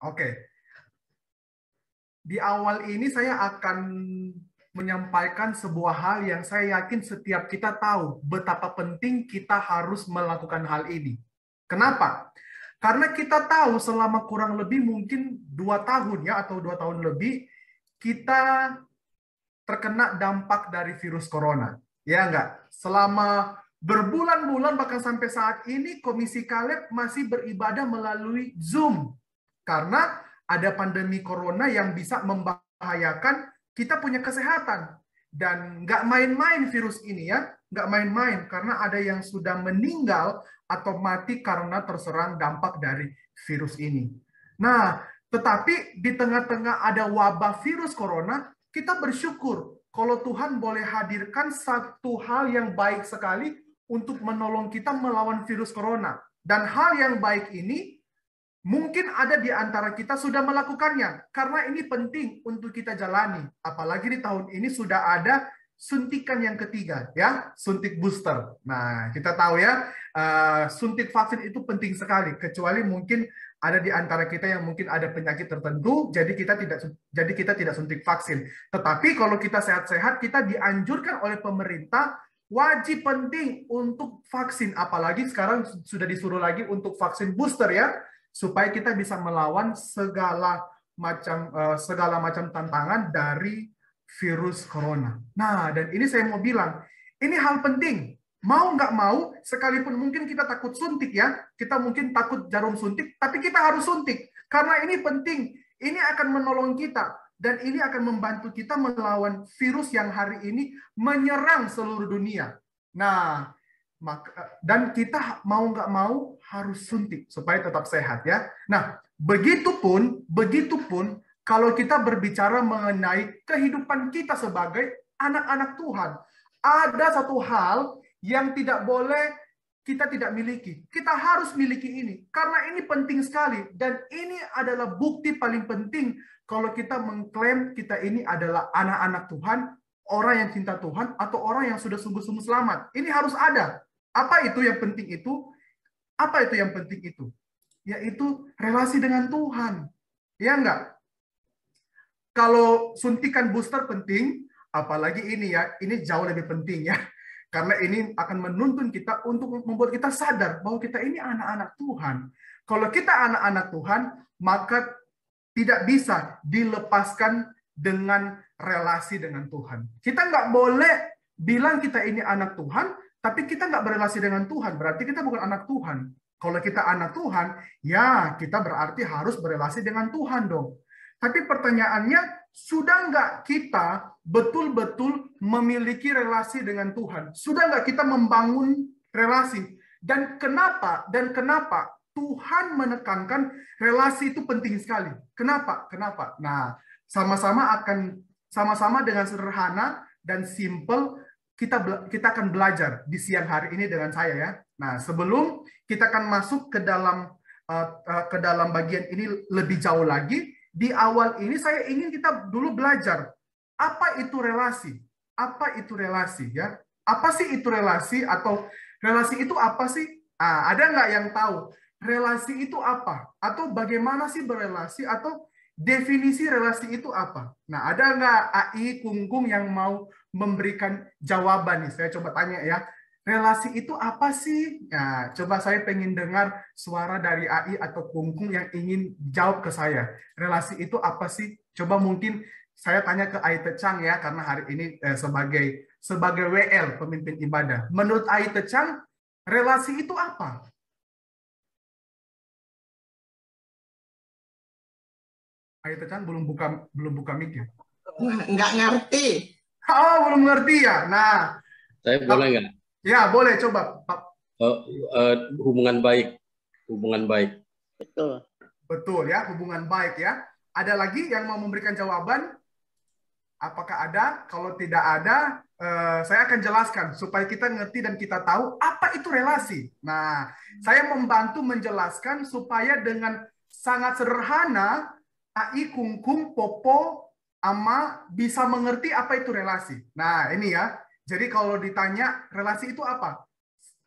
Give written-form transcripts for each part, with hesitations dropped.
Oke. Di awal ini saya akan menyampaikan sebuah hal yang saya yakin setiap kita tahu betapa penting kita harus melakukan hal ini. Kenapa? Karena kita tahu selama kurang lebih mungkin 2 tahun ya, atau 2 tahun lebih, kita terkena dampak dari virus corona. Ya enggak? Selama berbulan-bulan bahkan sampai saat ini Komisi Kaleb masih beribadah melalui Zoom. Karena ada pandemi corona yang bisa membahayakan kita punya kesehatan. Dan nggak main-main virus ini ya, nggak main-main karena ada yang sudah meninggal atau mati karena terserang dampak dari virus ini. Nah, tetapi di tengah-tengah ada wabah virus corona, kita bersyukur kalau Tuhan boleh hadirkan satu hal yang baik sekali untuk menolong kita melawan virus corona. Dan hal yang baik ini mungkin ada di antara kita sudah melakukannya, karena ini penting untuk kita jalani. Apalagi di tahun ini sudah ada suntikan yang ketiga, ya, suntik booster. Nah, kita tahu ya, suntik vaksin itu penting sekali, kecuali mungkin ada di antara kita yang mungkin ada penyakit tertentu, jadi kita tidak suntik vaksin. Tetapi kalau kita sehat-sehat, kita dianjurkan oleh pemerintah wajib penting untuk vaksin, apalagi sekarang sudah disuruh lagi untuk vaksin booster ya, supaya kita bisa melawan segala macam tantangan dari virus corona. Nah, dan ini saya mau bilang, ini hal penting. Mau nggak mau, sekalipun mungkin kita takut suntik ya, kita mungkin takut jarum suntik, tapi kita harus suntik. Karena ini penting, ini akan menolong kita, dan ini akan membantu kita melawan virus yang hari ini menyerang seluruh dunia. Nah, dan kita mau nggak mau harus suntik supaya tetap sehat ya. Nah, begitupun kalau kita berbicara mengenai kehidupan kita sebagai anak-anak Tuhan, ada satu hal yang tidak boleh kita tidak miliki. Kita harus miliki ini karena ini penting sekali, dan ini adalah bukti paling penting kalau kita mengklaim kita ini adalah anak-anak Tuhan, orang yang cinta Tuhan, atau orang yang sudah sungguh-sungguh selamat. Ini harus ada. Apa itu yang penting itu? Apa itu yang penting itu? Yaitu relasi dengan Tuhan. Ya enggak? Kalau suntikan booster penting, apalagi ini ya, ini jauh lebih penting ya. Karena ini akan menuntun kita untuk membuat kita sadar bahwa kita ini anak-anak Tuhan. Kalau kita anak-anak Tuhan, maka tidak bisa dilepaskan dengan relasi dengan Tuhan. Kita nggak boleh bilang kita ini anak Tuhan, tapi kita nggak berelasi dengan Tuhan, berarti kita bukan anak Tuhan. Kalau kita anak Tuhan, ya kita berarti harus berelasi dengan Tuhan dong. Tapi pertanyaannya, sudah nggak kita betul-betul memiliki relasi dengan Tuhan? Sudah nggak kita membangun relasi? Dan kenapa Tuhan menekankan relasi itu penting sekali? Kenapa? Nah, sama-sama dengan sederhana dan simple, kita akan belajar di siang hari ini dengan saya ya. Nah, sebelum kita akan masuk ke dalam bagian ini lebih jauh lagi, di awal ini saya ingin kita dulu belajar apa itu relasi. Apa itu relasi ya? Apa sih itu relasi, atau relasi itu apa sih? Ada nggak yang tahu relasi itu apa? Atau bagaimana sih berelasi, atau definisi relasi itu apa? Nah, ada nggak AI Kungkung yang mau memberikan jawaban nih? Saya coba tanya ya. Relasi itu apa sih? Nah, coba saya pengen dengar suara dari AI atau Kungkung yang ingin jawab ke saya. Relasi itu apa sih? Coba mungkin saya tanya ke AI Tecang ya, karena hari ini sebagai WL, pemimpin ibadah. Menurut AI Tecang, relasi itu apa? AI Tecang belum buka mic ya? Nggak ngerti. Oh, belum ngerti ya. Nah, Saya boleh nggak? ya boleh coba, Pak. Hubungan baik, hubungan baik. Betul. Betul ya, hubungan baik ya. Ada lagi yang mau memberikan jawaban? Apakah ada? Kalau tidak ada, saya akan jelaskan supaya kita ngerti dan kita tahu apa itu relasi. Nah, saya membantu menjelaskan supaya dengan sangat sederhana AI Kungkung, Popo, Ama bisa mengerti apa itu relasi. Nah, ini ya. Jadi kalau ditanya relasi itu apa?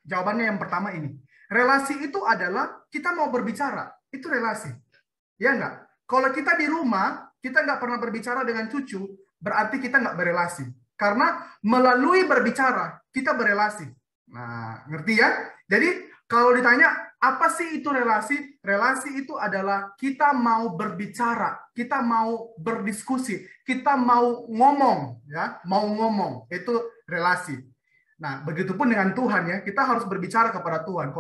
Jawabannya yang pertama ini. Relasi itu adalah kita mau berbicara. Itu relasi. Ya nggak? Kalau kita di rumah, kita nggak pernah berbicara dengan cucu, berarti kita nggak berelasi. Karena melalui berbicara, kita berelasi. Nah, ngerti ya? Jadi, kalau ditanya, apa sih itu relasi? Relasi itu adalah kita mau berbicara, kita mau berdiskusi, kita mau ngomong, ya, mau ngomong. Itu relasi. Nah, begitupun dengan Tuhan ya, kita harus berbicara kepada Tuhan.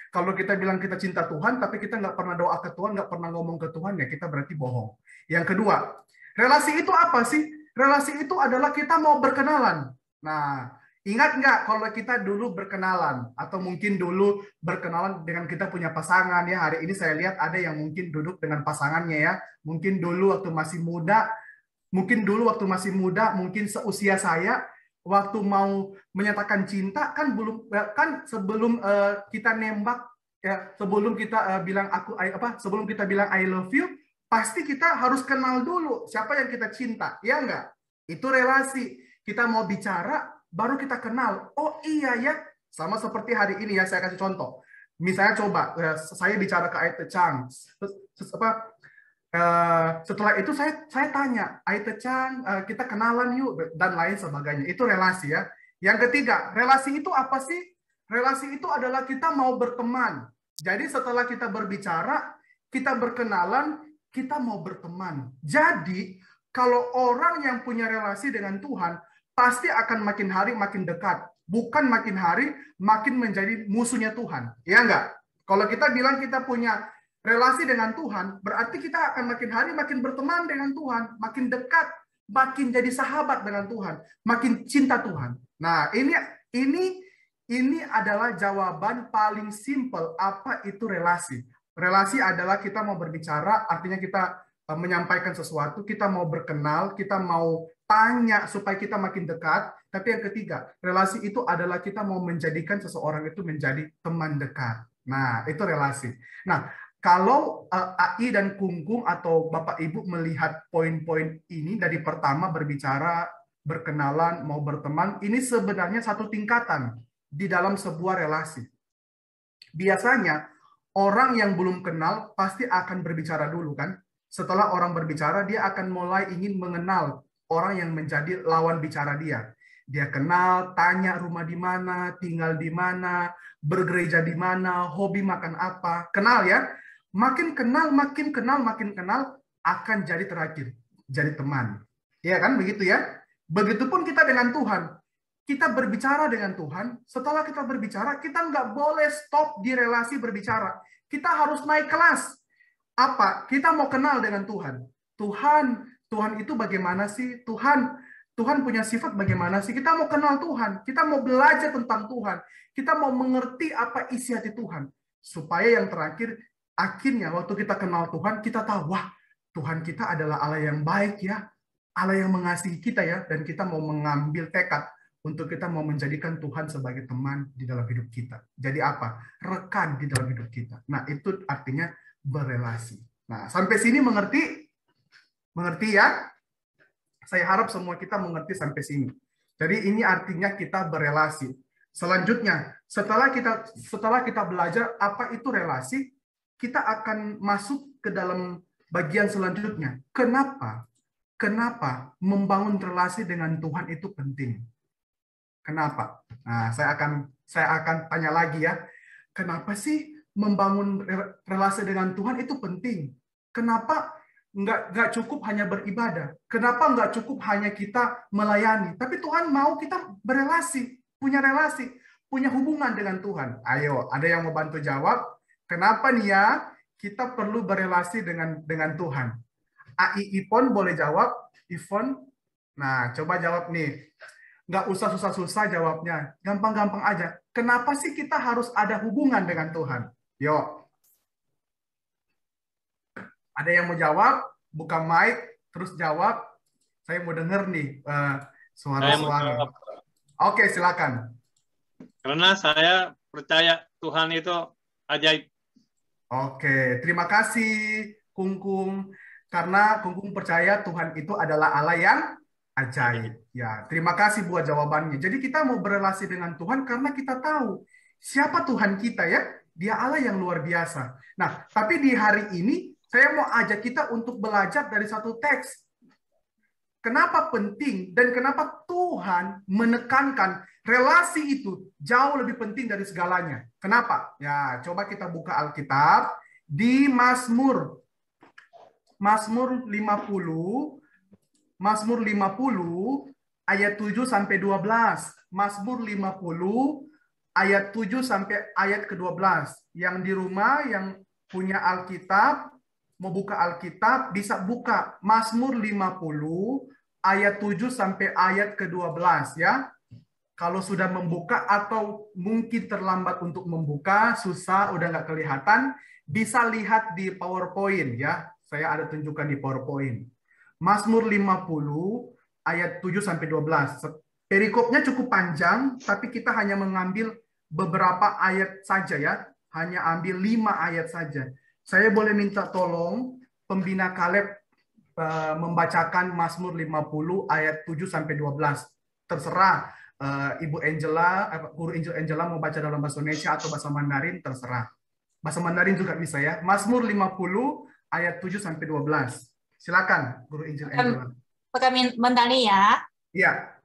Kalau kita bilang kita cinta Tuhan, tapi kita nggak pernah doa ke Tuhan, nggak pernah ngomong ke Tuhan, ya kita berarti bohong. Yang kedua, relasi itu apa sih? Relasi itu adalah kita mau berkenalan. Nah, ingat nggak kalau kita dulu berkenalan, atau mungkin dulu berkenalan dengan kita punya pasangan ya. Hari ini saya lihat ada yang mungkin duduk dengan pasangannya ya. Mungkin dulu waktu masih muda, mungkin seusia saya, waktu mau menyatakan cinta kan sebelum kita nembak ya, sebelum kita bilang sebelum kita bilang I love you, pasti kita harus kenal dulu siapa yang kita cinta, ya enggak? Itu relasi. Kita mau bicara baru kita kenal. Oh iya ya, sama seperti hari ini ya, saya kasih contoh. Misalnya coba saya bicara ke Aite Chang, setelah itu saya tanya, Aite Chang, kita kenalan yuk, dan lain sebagainya. Itu relasi ya. Yang ketiga, relasi itu apa sih? Relasi itu adalah kita mau berteman. Jadi setelah kita berbicara, kita berkenalan, kita mau berteman. Jadi kalau orang yang punya relasi dengan Tuhan, pasti akan makin hari makin dekat. Bukan makin hari makin menjadi musuhnya Tuhan. Ya enggak? Kalau kita bilang kita punya relasi dengan Tuhan, berarti kita akan makin hari makin berteman dengan Tuhan, makin dekat, makin jadi sahabat dengan Tuhan, makin cinta Tuhan. Nah, ini adalah jawaban paling simpel apa itu relasi. Relasi adalah kita mau berbicara, artinya kita menyampaikan sesuatu, kita mau berkenal, kita mau tanya supaya kita makin dekat. Tapi yang ketiga, relasi itu adalah kita mau menjadikan seseorang itu menjadi teman dekat. Nah, itu relasi. Nah, kalau AI dan Kungkung atau Bapak Ibu melihat poin-poin ini dari pertama berbicara, berkenalan, mau berteman, ini sebenarnya satu tingkatan di dalam sebuah relasi. Biasanya orang yang belum kenal pasti akan berbicara dulu kan. Setelah orang berbicara, dia akan mulai ingin mengenal orang yang menjadi lawan bicara dia. Dia kenal, tanya rumah di mana, tinggal di mana, bergereja di mana, hobi makan apa. Kenal ya. Makin kenal, akan jadi terakhir. Jadi teman. Ya kan, begitu ya. Begitupun kita dengan Tuhan. Kita berbicara dengan Tuhan, setelah kita berbicara, kita nggak boleh stop di relasi berbicara. Kita harus naik kelas. Apa? Kita mau kenal dengan Tuhan. Tuhan itu bagaimana sih? Tuhan punya sifat bagaimana sih? Kita mau kenal Tuhan. Kita mau belajar tentang Tuhan. Kita mau mengerti apa isi hati Tuhan. Supaya yang terakhir, akhirnya waktu kita kenal Tuhan, kita tahu, wah, Tuhan kita adalah Allah yang baik ya. Allah yang mengasihi kita ya. Dan kita mau mengambil tekad untuk kita mau menjadikan Tuhan sebagai teman di dalam hidup kita. Jadi apa? Rekan di dalam hidup kita. Nah, itu artinya berelasi. Nah, sampai sini mengerti? Mengerti ya? Saya harap semua kita mengerti sampai sini. Jadi ini artinya kita berelasi. Selanjutnya, setelah kita belajar apa itu relasi, kita akan masuk ke dalam bagian selanjutnya. Kenapa membangun relasi dengan Tuhan itu penting? Kenapa? Nah, saya akan tanya lagi ya. Kenapa sih membangun relasi dengan Tuhan itu penting? Kenapa nggak cukup hanya beribadah? Kenapa nggak cukup hanya kita melayani? Tapi Tuhan mau kita berelasi, punya hubungan dengan Tuhan. Ayo, ada yang mau bantu jawab? Kenapa nih ya kita perlu berelasi dengan Tuhan? AI Ipon boleh jawab? Ipon? Nah, coba jawab nih. Nggak usah susah-susah jawabnya. Gampang-gampang aja. Kenapa sih kita harus ada hubungan dengan Tuhan? Yuk. Ada yang mau jawab? Buka mic, terus jawab. Saya mau denger nih suara-suara. Oke, silakan. Karena saya percaya Tuhan itu ajaib. Oke, terima kasih Kungkung. Karena Kungkung percaya Tuhan itu adalah Allah yang ajaib. Ya, terima kasih buat jawabannya. Jadi kita mau berelasi dengan Tuhan karena kita tahu siapa Tuhan kita ya. Dia Allah yang luar biasa. Nah, tapi di hari ini Saya mau ajak kita untuk belajar dari satu teks. Kenapa penting dan kenapa Tuhan menekankan relasi itu jauh lebih penting dari segalanya. Kenapa? Ya, coba kita buka Alkitab di Mazmur 50 ayat 7 sampai 12. Mazmur 50 ayat 7 sampai ayat ke-12. Yang di rumah yang punya Alkitab, mau buka Alkitab, bisa buka Mazmur 50 ayat 7 sampai ayat ke-12 ya. Kalau sudah membuka atau mungkin terlambat untuk membuka, susah, udah nggak kelihatan, bisa lihat di PowerPoint ya. Saya ada tunjukkan di PowerPoint. Mazmur 50 ayat 7 sampai 12. Perikopnya cukup panjang, tapi kita hanya mengambil beberapa ayat saja ya. Hanya ambil 5 ayat saja. Saya boleh minta tolong pembina Kaleb membacakan Mazmur 50 ayat 7 sampai 12. Terserah Ibu Angela, Guru Angela mau baca dalam bahasa Indonesia atau bahasa Mandarin, terserah. Bahasa Mandarin juga bisa ya. Mazmur 50 ayat 7 sampai 12. Silakan Guru Angela. 我改蒙达利亚 Iya.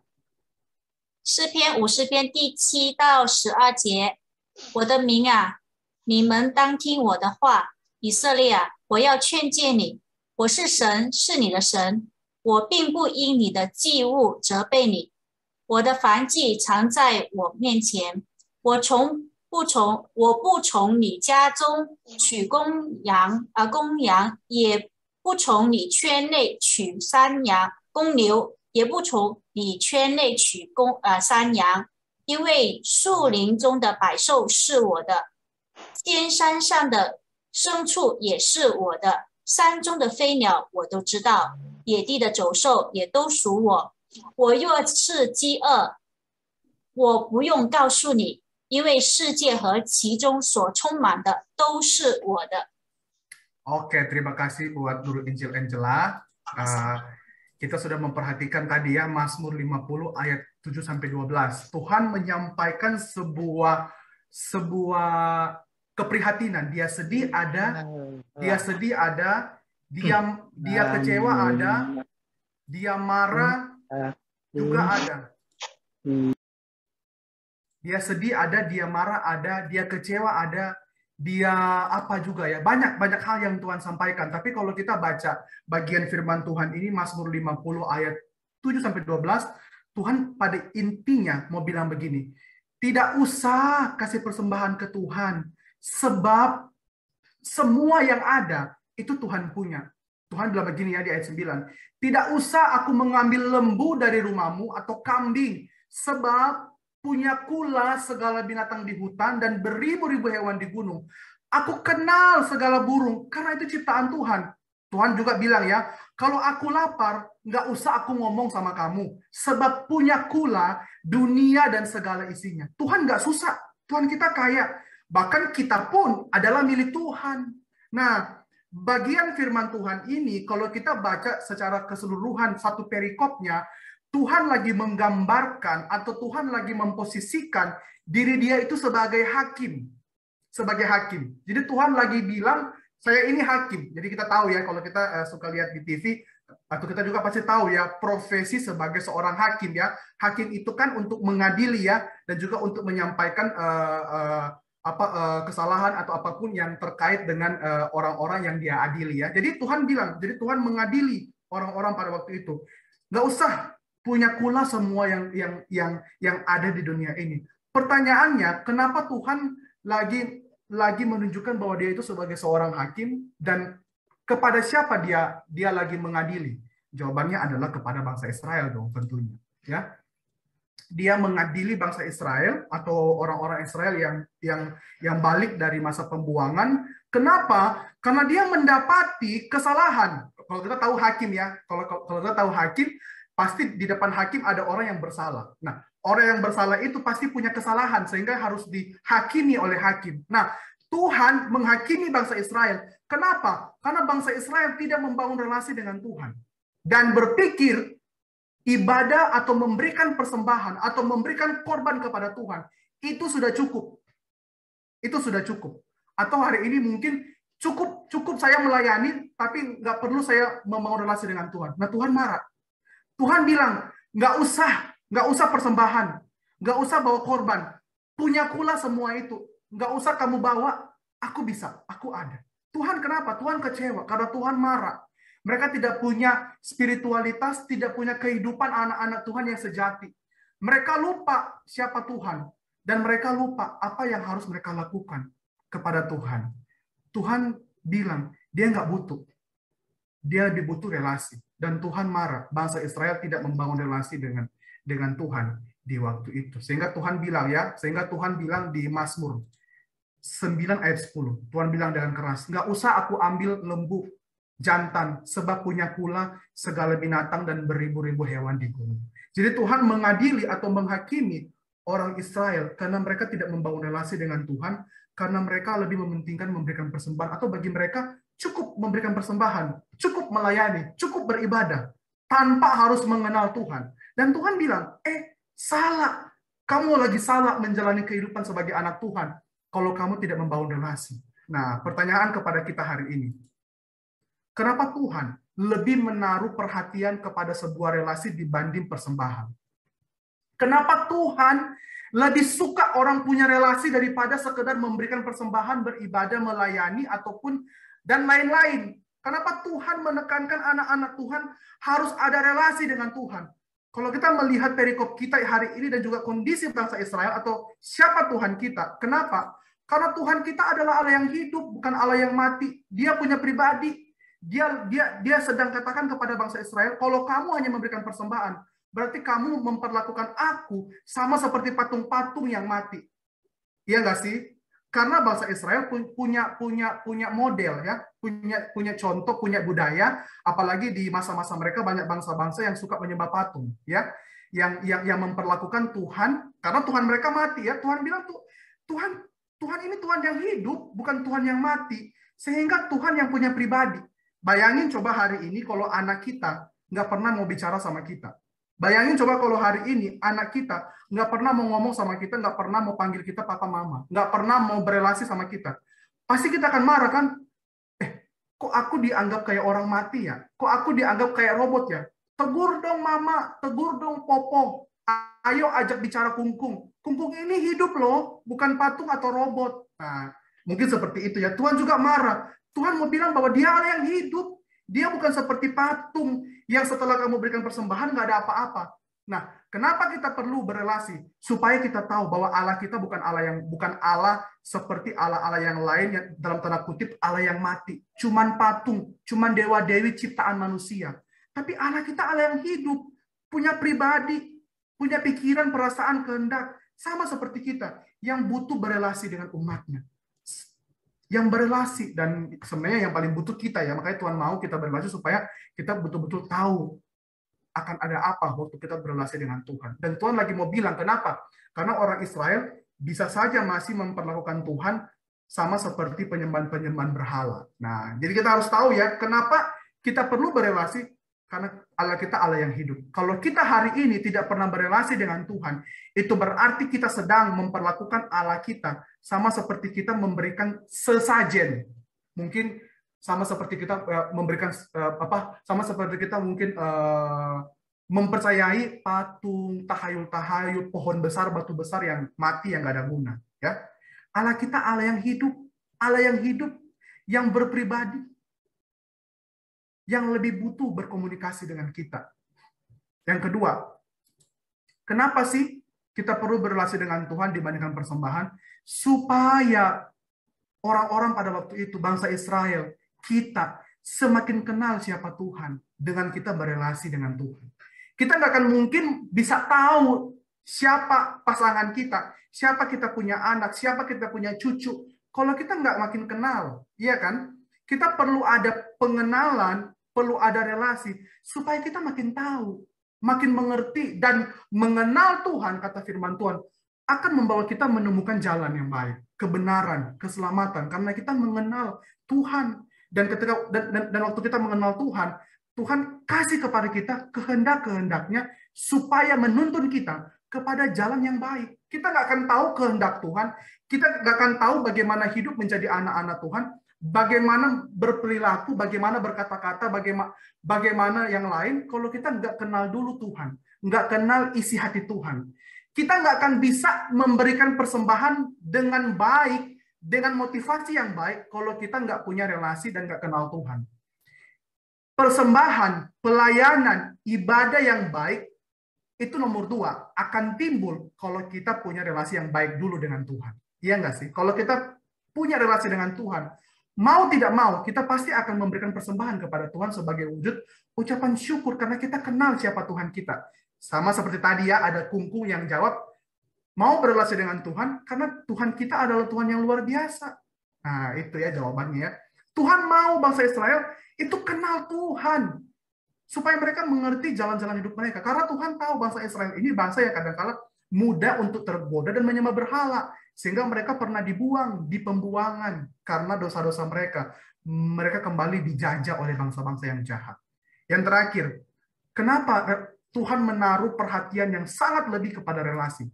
诗篇50篇第7到12节，我的民啊，你们当听我的话，以色列啊，我要劝诫你，我是神，是你的神，我并不因你的祭物责备你，我的燔祭常在我面前，我不从你家中取公羊，也不从你圈内取山羊、公牛，也不从你圈内取山羊，因为树林中的百兽是我的，尖山上的牲畜也是我的，山中的飞鸟我都知道，野地的走兽也都属我。我若是饥饿，我不用告诉你，因为世界和其中所充满的都是我的。 Oke, terima kasih buat Guru Injil Angela. Kita sudah memperhatikan tadi ya Mazmur 50 ayat 7 sampai 12. Tuhan menyampaikan sebuah keprihatinan. Dia sedih ada, dia kecewa ada, dia marah juga ada. Dia sedih ada, dia marah ada, dia kecewa ada, dia apa juga ya, banyak hal yang Tuhan sampaikan. Tapi kalau kita baca bagian firman Tuhan ini Mazmur 50 ayat 7 sampai 12, Tuhan pada intinya mau bilang begini, tidak usah kasih persembahan ke Tuhan sebab semua yang ada itu Tuhan punya. Tuhan bilang begini ya di ayat 9, tidak usah aku mengambil lembu dari rumahmu atau kambing sebab punyakulah segala binatang di hutan dan beribu-ribu hewan di gunung. Aku kenal segala burung karena itu ciptaan Tuhan. Tuhan juga bilang ya, kalau aku lapar, nggak usah aku ngomong sama kamu. Sebab punyakulah dunia dan segala isinya. Tuhan nggak susah. Tuhan kita kaya. Bahkan kita pun adalah milik Tuhan. Nah, bagian firman Tuhan ini, kalau kita baca secara keseluruhan satu perikopnya, Tuhan lagi menggambarkan atau Tuhan lagi memposisikan diri dia itu sebagai hakim. Sebagai hakim. Jadi Tuhan lagi bilang, saya ini hakim. Jadi kita tahu ya, kalau kita suka lihat di TV, atau kita juga pasti tahu ya, profesi sebagai seorang hakim ya. Hakim itu kan untuk mengadili ya, dan juga untuk menyampaikan kesalahan atau apapun yang terkait dengan orang-orang yang dia adili ya. Jadi Tuhan bilang, jadi Tuhan mengadili orang-orang pada waktu itu. Nggak usah punyakulah semua yang ada di dunia ini. Pertanyaannya, kenapa Tuhan lagi menunjukkan bahwa dia itu sebagai seorang hakim dan kepada siapa dia lagi mengadili? Jawabannya adalah kepada bangsa Israel dong tentunya, ya. Dia mengadili bangsa Israel atau orang-orang Israel yang balik dari masa pembuangan. Kenapa? Karena dia mendapati kesalahan. Kalau kita tahu hakim ya, kalau kita tahu hakim, pasti di depan hakim ada orang yang bersalah. Nah, orang yang bersalah itu pasti punya kesalahan sehingga harus dihakimi oleh hakim. Nah, Tuhan menghakimi bangsa Israel. Kenapa? Karena bangsa Israel tidak membangun relasi dengan Tuhan dan berpikir ibadah atau memberikan persembahan atau memberikan korban kepada Tuhan itu sudah cukup. Itu sudah cukup. Atau hari ini mungkin Cukup saya melayani, tapi nggak perlu saya membangun relasi dengan Tuhan. Nah, Tuhan marah. Tuhan bilang, nggak usah persembahan, nggak usah bawa korban. Punyakulah semua itu. Nggak usah kamu bawa, aku bisa, aku ada. Tuhan kenapa? Tuhan kecewa karena Tuhan marah. Mereka tidak punya spiritualitas, tidak punya kehidupan anak-anak Tuhan yang sejati. Mereka lupa siapa Tuhan. Dan mereka lupa apa yang harus mereka lakukan kepada Tuhan. Tuhan bilang, dia nggak butuh. Dia lebih butuh relasi. Dan Tuhan marah. Bangsa Israel tidak membangun relasi dengan Tuhan di waktu itu. Sehingga Tuhan bilang di Mazmur 9 ayat 10. Tuhan bilang dengan keras, nggak usah aku ambil lembu jantan, sebab punya pula segala binatang dan beribu-ribu hewan di gunung. Jadi Tuhan mengadili atau menghakimi orang Israel karena mereka tidak membangun relasi dengan Tuhan, karena mereka lebih mementingkan memberikan persembahan, atau bagi mereka cukup memberikan persembahan, cukup melayani, cukup beribadah, tanpa harus mengenal Tuhan. Dan Tuhan bilang, salah. Kamu lagi salah menjalani kehidupan sebagai anak Tuhan kalau kamu tidak membangun relasi. Nah, pertanyaan kepada kita hari ini. Kenapa Tuhan lebih menaruh perhatian kepada sebuah relasi dibanding persembahan? Kenapa Tuhan lebih suka orang punya relasi daripada sekedar memberikan persembahan, beribadah, melayani, ataupun dan lain-lain? Kenapa Tuhan menekankan anak-anak Tuhan harus ada relasi dengan Tuhan? Kalau kita melihat perikop kita hari ini dan juga kondisi bangsa Israel atau siapa Tuhan kita, kenapa? Karena Tuhan kita adalah Allah yang hidup, bukan Allah yang mati. Dia punya pribadi. Dia sedang katakan kepada bangsa Israel, kalau kamu hanya memberikan persembahan, berarti kamu memperlakukan aku sama seperti patung-patung yang mati. Iya nggak sih? Karena bangsa Israel punya model, ya, punya contoh, punya budaya, apalagi di masa-masa mereka banyak bangsa-bangsa yang suka menyembah patung, ya, yang memperlakukan Tuhan karena Tuhan mereka mati, ya. Tuhan bilang Tuhan ini Tuhan yang hidup, bukan Tuhan yang mati, sehingga Tuhan yang punya pribadi. Bayangin coba hari ini kalau anak kita nggak pernah mau bicara sama kita. Bayangin coba kalau hari ini anak kita nggak pernah mau ngomong sama kita, nggak pernah mau panggil kita papa mama, nggak pernah mau berelasi sama kita. Pasti kita akan marah kan? Kok aku dianggap kayak orang mati ya? Kok aku dianggap kayak robot ya? Tegur dong mama, tegur dong popo. Ayo ajak bicara kungkung. Kungkung ini hidup loh, bukan patung atau robot. Nah, mungkin seperti itu ya. Tuhan juga marah. Tuhan mau bilang bahwa dia Allah yang hidup. Dia bukan seperti patung yang setelah kamu berikan persembahan nggak ada apa-apa. Nah, kenapa kita perlu berelasi? Supaya kita tahu bahwa Allah kita bukan Allah seperti Allah-Allah yang lain yang dalam tanda kutip Allah yang mati. Cuman patung, cuman dewa-dewi ciptaan manusia. Tapi Allah kita Allah yang hidup, punya pribadi, punya pikiran, perasaan, kehendak, sama seperti kita yang butuh berelasi dengan umatnya. Yang berelasi, dan sebenarnya yang paling butuh kita, ya, makanya Tuhan mau kita berelasi supaya kita betul-betul tahu akan ada apa waktu kita berelasi dengan Tuhan. Dan Tuhan lagi mau bilang kenapa? Karena orang Israel bisa saja masih memperlakukan Tuhan sama seperti penyembahan-penyembahan berhala. Nah, jadi kita harus tahu ya kenapa kita perlu berelasi, karena Allah kita Allah yang hidup. Kalau kita hari ini tidak pernah berelasi dengan Tuhan, itu berarti kita sedang memperlakukan Allah kita sama seperti kita memberikan sesajen. Mungkin sama seperti kita memberikan sama seperti kita mungkin mempercayai patung, tahayul-tahayul, pohon besar, batu besar yang mati, yang nggak ada guna. Ya, Allah kita Allah yang hidup, yang berpribadi, yang lebih butuh berkomunikasi dengan kita. Yang kedua, kenapa sih kita perlu berrelasi dengan Tuhan dibandingkan persembahan? Supaya orang-orang pada waktu itu, bangsa Israel, kita semakin kenal siapa Tuhan dengan kita berrelasi dengan Tuhan. Kita nggak akan mungkin bisa tahu siapa pasangan kita, siapa kita punya anak, siapa kita punya cucu, kalau kita nggak makin kenal, iya kan? Kita perlu ada pengenalan, perlu ada relasi, supaya kita makin tahu, makin mengerti, dan mengenal Tuhan, kata firman Tuhan, akan membawa kita menemukan jalan yang baik, kebenaran, keselamatan, karena kita mengenal Tuhan. Dan waktu kita mengenal Tuhan, Tuhan kasih kepada kita kehendak-kehendaknya, supaya menuntun kita kepada jalan yang baik. Kita nggak akan tahu kehendak Tuhan, kita nggak akan tahu bagaimana hidup menjadi anak-anak Tuhan, bagaimana berperilaku, bagaimana berkata-kata, bagaimana yang lain, kalau kita nggak kenal dulu Tuhan, nggak kenal isi hati Tuhan. Kita nggak akan bisa memberikan persembahan dengan baik, dengan motivasi yang baik, kalau kita nggak punya relasi dan nggak kenal Tuhan. Persembahan, pelayanan, ibadah yang baik, itu nomor 2, akan timbul kalau kita punya relasi yang baik dulu dengan Tuhan. Iya nggak sih? Kalau kita punya relasi dengan Tuhan, mau tidak mau, kita pasti akan memberikan persembahan kepada Tuhan sebagai wujud ucapan syukur, karena kita kenal siapa Tuhan kita. Sama seperti tadi ya, ada kungku yang jawab, mau berrelasi dengan Tuhan, karena Tuhan kita adalah Tuhan yang luar biasa. Nah, itu ya jawabannya ya. Tuhan mau bangsa Israel itu kenal Tuhan, supaya mereka mengerti jalan-jalan hidup mereka. Karena Tuhan tahu bangsa Israel ini bangsa yang kadang-kala mudah untuk tergoda dan menyembah berhala. Sehingga mereka pernah dibuang di pembuangan karena dosa-dosa mereka. Mereka kembali dijajah oleh bangsa-bangsa yang jahat. Yang terakhir, kenapa Tuhan menaruh perhatian yang sangat lebih kepada relasi?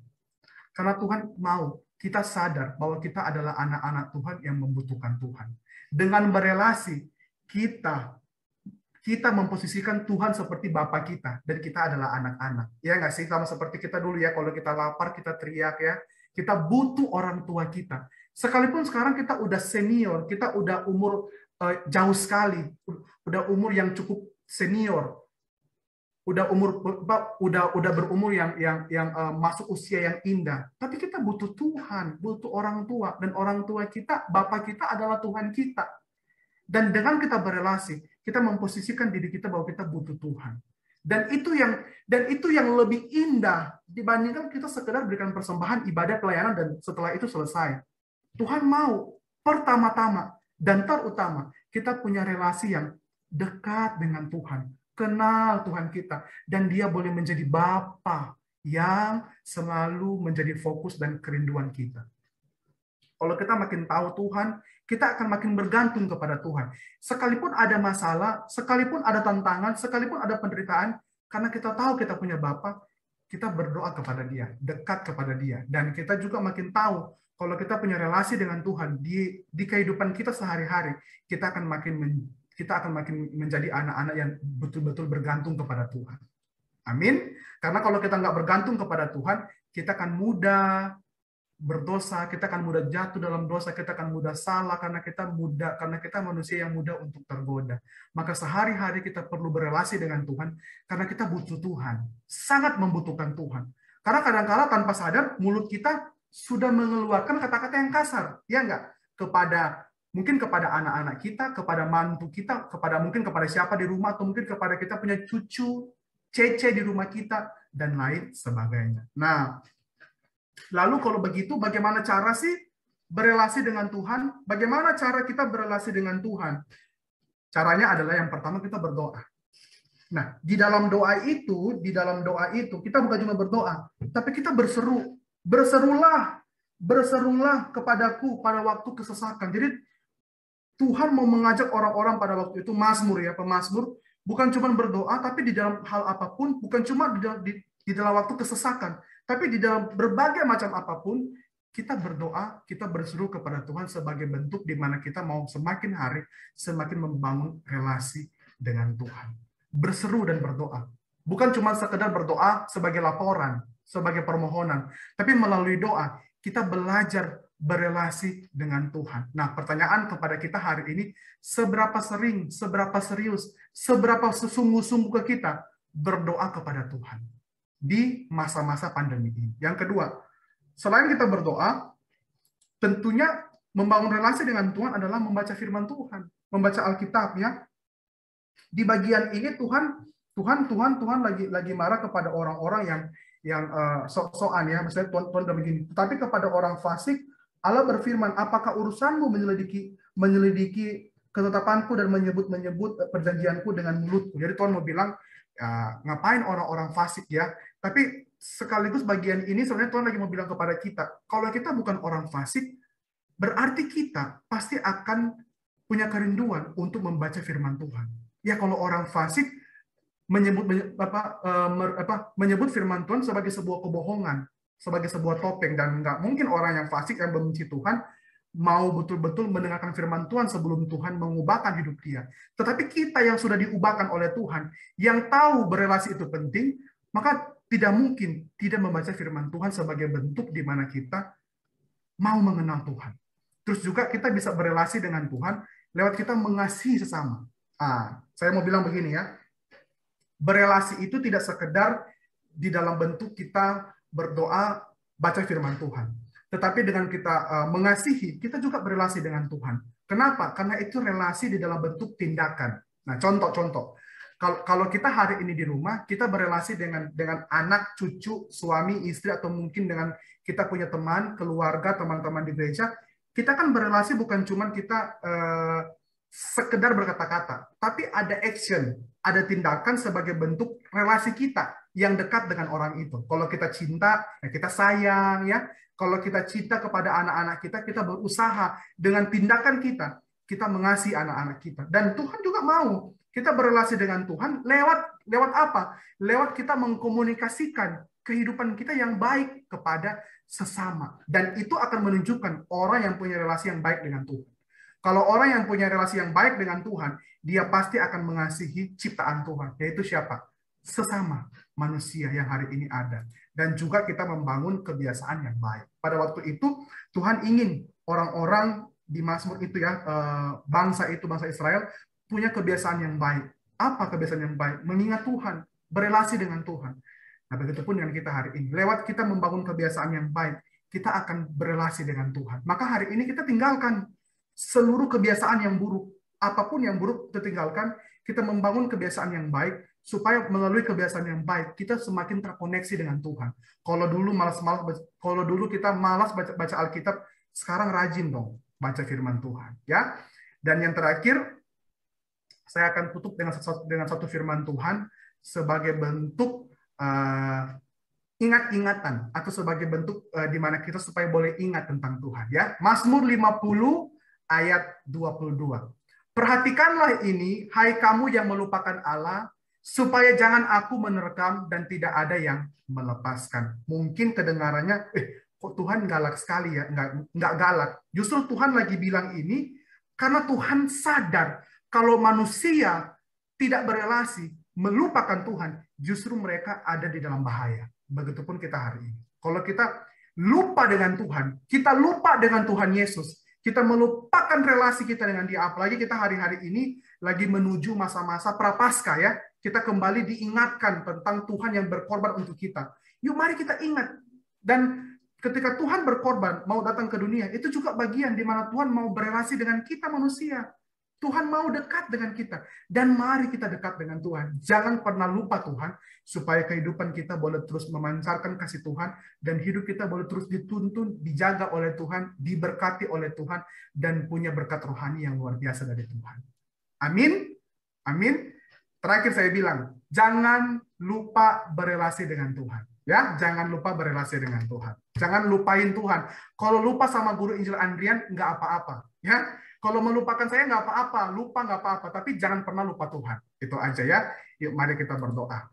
Karena Tuhan mau kita sadar bahwa kita adalah anak-anak Tuhan yang membutuhkan Tuhan. Dengan berelasi, kita memposisikan Tuhan seperti Bapa kita, dan kita adalah anak-anak. Ya nggak sih? Sama seperti kita dulu ya, kalau kita lapar, kita teriak ya. Kita butuh orang tua kita. Sekalipun sekarang kita udah senior, kita udah umur jauh sekali, udah umur yang cukup senior, udah berumur yang masuk usia yang indah. Tapi kita butuh Tuhan, butuh orang tua, dan orang tua kita, Bapa kita adalah Tuhan kita. Dan dengan kita berelasi, kita memposisikan diri kita bahwa kita butuh Tuhan. Dan itu yang lebih indah dibandingkan kita sekedar berikan persembahan, ibadah, pelayanan, dan setelah itu selesai. Tuhan mau pertama-tama dan terutama kita punya relasi yang dekat dengan Tuhan, kenal Tuhan kita, dan Dia boleh menjadi Bapa yang selalu menjadi fokus dan kerinduan kita. Kalau kita makin tahu Tuhan, kita akan makin bergantung kepada Tuhan. Sekalipun ada masalah, sekalipun ada tantangan, sekalipun ada penderitaan, karena kita tahu kita punya Bapa, kita berdoa kepada Dia, dekat kepada Dia. Dan kita juga makin tahu, kalau kita punya relasi dengan Tuhan, di kehidupan kita sehari-hari, kita akan makin menjadi anak-anak yang betul-betul bergantung kepada Tuhan. Amin. Karena kalau kita nggak bergantung kepada Tuhan, kita akan mudah berdosa, kita akan mudah jatuh dalam dosa, kita akan mudah salah karena kita manusia yang mudah untuk tergoda. Maka sehari-hari kita perlu berelasi dengan Tuhan karena kita butuh Tuhan, sangat membutuhkan Tuhan. Karena kadang-kala tanpa sadar mulut kita sudah mengeluarkan kata-kata yang kasar, ya enggak? Mungkin kepada anak-anak kita, kepada mantu kita, mungkin kepada siapa di rumah, atau mungkin kepada kita punya cucu, cece di rumah kita, dan lain sebagainya. Nah, lalu kalau begitu, bagaimana cara sih berelasi dengan Tuhan? Bagaimana cara kita berelasi dengan Tuhan? Caranya adalah yang pertama kita berdoa. Nah, di dalam doa itu kita bukan cuma berdoa, tapi kita berseru. Berserulah kepadaku pada waktu kesesakan. Jadi Tuhan mau mengajak orang-orang pada waktu itu pemazmur, bukan cuma berdoa, tapi di dalam hal apapun, bukan cuma di dalam waktu kesesakan, tapi di dalam berbagai macam apapun, kita berdoa, kita berseru kepada Tuhan sebagai bentuk di mana kita mau semakin hari, semakin membangun relasi dengan Tuhan. Berseru dan berdoa. Bukan cuma sekedar berdoa sebagai laporan, sebagai permohonan, tapi melalui doa, kita belajar berelasi dengan Tuhan. Nah, pertanyaan kepada kita hari ini, seberapa sering, seberapa serius, seberapa sesungguh-sungguh kita berdoa kepada Tuhan di masa-masa pandemi ini. Yang kedua, selain kita berdoa, tentunya membangun relasi dengan Tuhan adalah membaca firman Tuhan, membaca Alkitab ya. Di bagian ini Tuhan lagi marah kepada orang-orang yang sok-sokan ya, misalnya Tuhan udah begini. Tapi kepada orang fasik, Allah berfirman, apakah urusanmu menyelidiki ketetapanku dan menyebut perjanjianku dengan mulutku. Jadi Tuhan mau bilang, ya, ngapain orang-orang fasik ya. Tapi sekaligus bagian ini sebenarnya Tuhan lagi mau bilang kepada kita, kalau kita bukan orang fasik, berarti kita pasti akan punya kerinduan untuk membaca firman Tuhan. Ya kalau orang fasik menyebut firman Tuhan sebagai sebuah kebohongan, sebagai sebuah topeng, dan nggak mungkin orang yang fasik yang membenci Tuhan mau betul-betul mendengarkan firman Tuhan sebelum Tuhan mengubahkan hidup dia. Tetapi kita yang sudah diubahkan oleh Tuhan, yang tahu berelasi itu penting, maka tidak mungkin tidak membaca firman Tuhan sebagai bentuk di mana kita mau mengenal Tuhan. Terus juga kita bisa berelasi dengan Tuhan lewat kita mengasihi sesama. Saya mau bilang begini ya, berelasi itu tidak sekedar di dalam bentuk kita berdoa, baca firman Tuhan. Tetapi dengan kita mengasihi, kita juga berelasi dengan Tuhan. Kenapa? Karena itu relasi di dalam bentuk tindakan. Nah, contoh-contoh. Kalau kita hari ini di rumah, kita berelasi dengan anak, cucu, suami, istri, atau mungkin dengan kita punya teman, keluarga, teman-teman di gereja, kita kan berelasi bukan cuma kita sekedar berkata-kata, tapi ada action, ada tindakan sebagai bentuk relasi kita yang dekat dengan orang itu. Kalau kita cinta, ya kita sayang, ya. Kalau kita cinta kepada anak-anak kita, kita berusaha dengan tindakan kita mengasihi anak-anak kita. Dan Tuhan juga mau kita berelasi dengan Tuhan lewat apa? Lewat kita mengkomunikasikan kehidupan kita yang baik kepada sesama. Dan itu akan menunjukkan orang yang punya relasi yang baik dengan Tuhan. Kalau orang yang punya relasi yang baik dengan Tuhan, dia pasti akan mengasihi ciptaan Tuhan. Yaitu siapa? Sesama manusia yang hari ini ada. Dan juga kita membangun kebiasaan yang baik. Pada waktu itu, Tuhan ingin orang-orang di Mazmur itu ya, bangsa Israel, punya kebiasaan yang baik. Apa kebiasaan yang baik? Mengingat Tuhan, berelasi dengan Tuhan. Nah, begitupun dengan kita hari ini. Lewat kita membangun kebiasaan yang baik, kita akan berelasi dengan Tuhan. Maka hari ini kita tinggalkan seluruh kebiasaan yang buruk. Apapun yang buruk kita tinggalkan, kita membangun kebiasaan yang baik, supaya melalui kebiasaan yang baik, kita semakin terkoneksi dengan Tuhan. Kalau dulu kita malas baca Alkitab, sekarang rajin dong baca firman Tuhan. Ya. Dan yang terakhir, saya akan tutup dengan satu firman Tuhan sebagai bentuk ingat-ingatan atau sebagai bentuk di mana kita supaya boleh ingat tentang Tuhan. Ya, Mazmur 50 ayat 22. Perhatikanlah ini, hai kamu yang melupakan Allah, supaya jangan aku menerkam dan tidak ada yang melepaskan. Mungkin kedengarannya, kok Tuhan galak sekali ya? Enggak galak. Justru Tuhan lagi bilang ini karena Tuhan sadar kalau manusia tidak berelasi, melupakan Tuhan, justru mereka ada di dalam bahaya. Begitupun kita hari ini. Kalau kita lupa dengan Tuhan, kita lupa dengan Tuhan Yesus, kita melupakan relasi kita dengan Dia, apalagi kita hari-hari ini lagi menuju masa-masa prapaskah ya. Kita kembali diingatkan tentang Tuhan yang berkorban untuk kita. Yuk mari kita ingat. Dan ketika Tuhan berkorban, mau datang ke dunia, itu juga bagian di mana Tuhan mau berelasi dengan kita manusia. Tuhan mau dekat dengan kita. Dan mari kita dekat dengan Tuhan. Jangan pernah lupa Tuhan, supaya kehidupan kita boleh terus memancarkan kasih Tuhan, dan hidup kita boleh terus dituntun, dijaga oleh Tuhan, diberkati oleh Tuhan, dan punya berkat rohani yang luar biasa dari Tuhan. Amin. Amin. Terakhir saya bilang, jangan lupa berelasi dengan Tuhan. Ya, jangan lupa berelasi dengan Tuhan. Jangan lupain Tuhan. Kalau lupa sama guru Injil Andrian, nggak apa-apa. Ya, kalau melupakan saya nggak apa-apa, lupa nggak apa-apa. Tapi jangan pernah lupa Tuhan. Itu aja ya. Yuk, mari kita berdoa.